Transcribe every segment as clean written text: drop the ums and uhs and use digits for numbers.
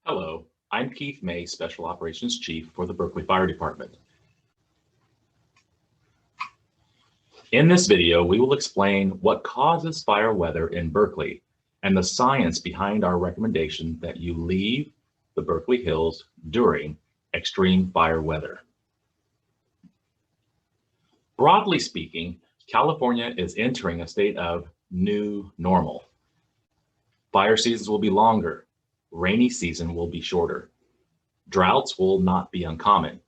Hello, I'm Keith May, Special Operations Chief for the Berkeley Fire Department. In this video, we will explain what causes fire weather in Berkeley and the science behind our recommendation that you leave the Berkeley Hills during extreme fire weather. Broadly speaking, California is entering a state of new normal. Fire seasons will be longer. Rainy season will be shorter. Droughts will not be uncommon.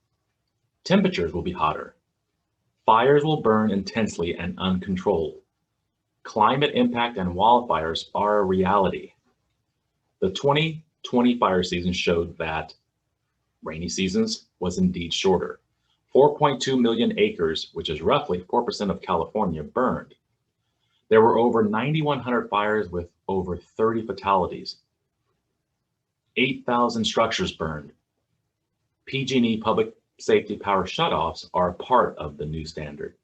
Temperatures will be hotter. Fires will burn intensely and uncontrolled. Climate impact and wildfires are a reality. The 2020 fire season showed that rainy seasons was indeed shorter. 4.2 million acres, which is roughly 4% of California, burned. There were over 9,100 fires with over 30 fatalities. 8,000 structures burned. PG&E public safety power shutoffs are a part of the new standard.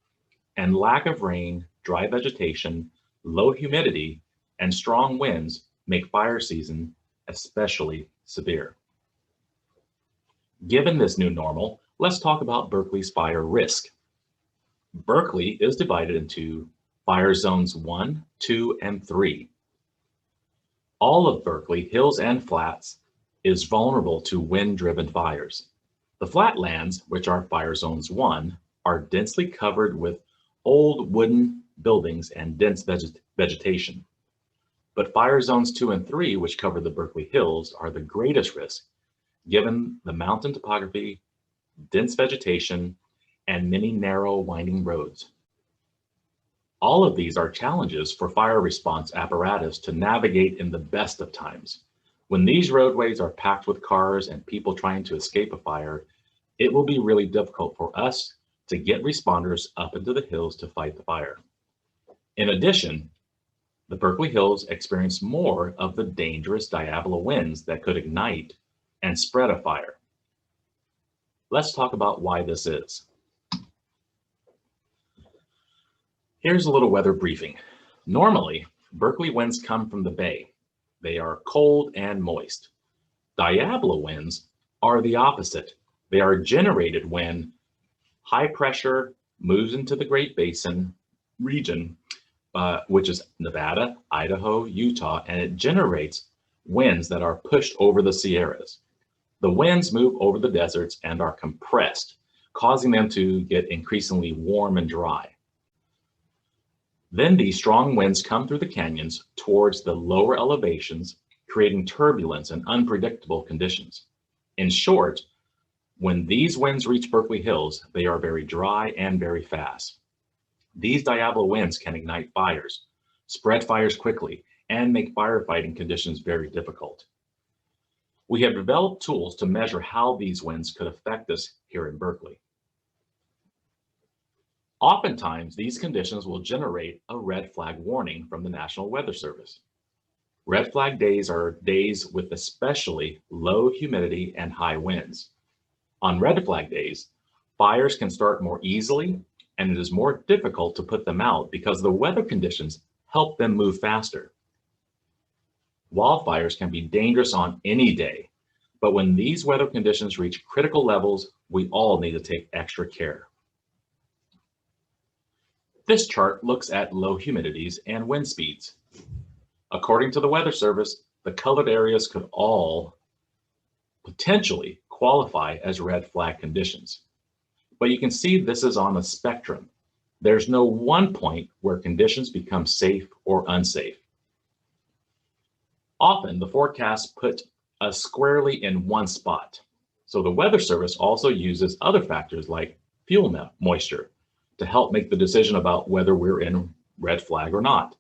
And lack of rain, dry vegetation, low humidity, and strong winds make fire season especially severe. Given this new normal, let's talk about Berkeley's fire risk. Berkeley is divided into fire zones 1, 2, and 3. All of Berkeley, hills and flats, is vulnerable to wind-driven fires. The flatlands, which are fire zones 1, are densely covered with old wooden buildings and dense vegetation. But fire zones 2 and 3, which cover the Berkeley Hills, are the greatest risk, given the mountain topography, dense vegetation, and many narrow winding roads. All of these are challenges for fire response apparatus to navigate in the best of times. When these roadways are packed with cars and people trying to escape a fire, it will be really difficult for us to get responders up into the hills to fight the fire. In addition, the Berkeley Hills experience more of the dangerous Diablo winds that could ignite and spread a fire. Let's talk about why this is. Here's a little weather briefing. Normally, Berkeley winds come from the bay. They are cold and moist. Diablo winds are the opposite. They are generated when high pressure moves into the Great Basin region, which is Nevada, Idaho, Utah, and it generates winds that are pushed over the Sierras. The winds move over the deserts and are compressed, causing them to get increasingly warm and dry. Then these strong winds come through the canyons towards the lower elevations, creating turbulence and unpredictable conditions. In short, when these winds reach Berkeley Hills, they are very dry and very fast. These Diablo winds can ignite fires, spread fires quickly, and make firefighting conditions very difficult. We have developed tools to measure how these winds could affect us here in Berkeley. Oftentimes, these conditions will generate a red flag warning from the National Weather Service. Red flag days are days with especially low humidity and high winds. On red flag days, fires can start more easily, and it is more difficult to put them out because the weather conditions help them move faster. Wildfires can be dangerous on any day, but when these weather conditions reach critical levels, we all need to take extra care. This chart looks at low humidities and wind speeds. According to the Weather Service, the colored areas could all potentially qualify as red flag conditions. But you can see this is on a spectrum. There's no one point where conditions become safe or unsafe. Often the forecasts put us squarely in one spot. So the Weather Service also uses other factors like fuel moisture to help make the decision about whether we're in red flag or not.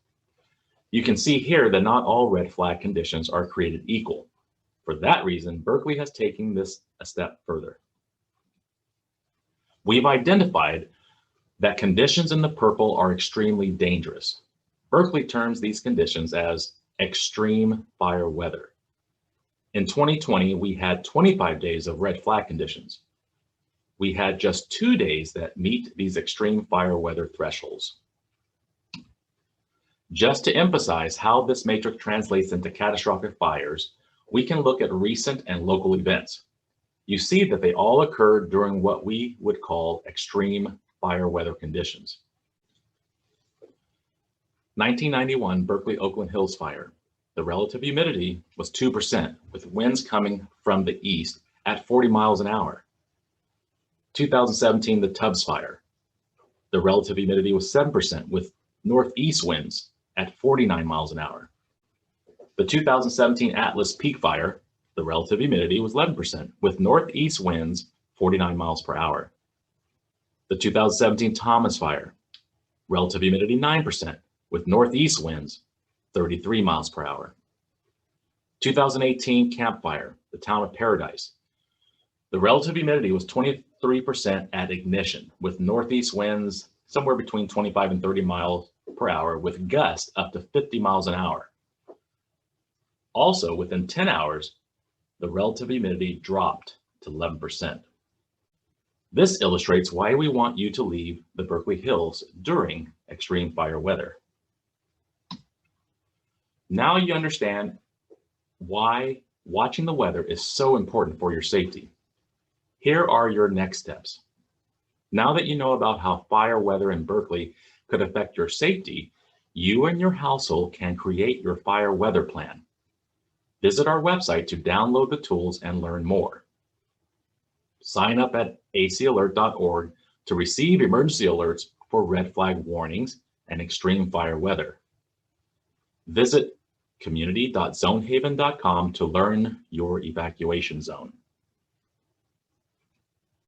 You can see here that not all red flag conditions are created equal. For that reason, Berkeley has taken this a step further. We've identified that conditions in the purple are extremely dangerous. Berkeley terms these conditions as extreme fire weather. In 2020, we had 25 days of red flag conditions. We had just 2 days that meet these extreme fire weather thresholds. Just to emphasize how this matrix translates into catastrophic fires, we can look at recent and local events. You see that they all occurred during what we would call extreme fire weather conditions. 1991 Berkeley Oakland Hills fire. The relative humidity was 2%, with winds coming from the east at 40 miles an hour. 2017 the Tubbs fire. The relative humidity was 7%, with northeast winds at 49 miles an hour. The 2017 Atlas Peak fire, the relative humidity was 11%, with northeast winds 49 miles per hour. The 2017 Thomas fire, relative humidity 9%, with northeast winds 33 miles per hour. 2018 Camp Fire, the town of Paradise. The relative humidity was 23% at ignition, with northeast winds somewhere between 25 and 30 miles per hour, with gusts up to 50 miles an hour. Also, within 10 hours, the relative humidity dropped to 11%. This illustrates why we want you to leave the Berkeley Hills during extreme fire weather. Now you understand why watching the weather is so important for your safety. Here are your next steps. Now that you know about how fire weather in Berkeley could affect your safety, you and your household can create your fire weather plan. Visit our website to download the tools and learn more. Sign up at acalert.org to receive emergency alerts for red flag warnings and extreme fire weather. Visit community.zonehaven.com to learn your evacuation zone.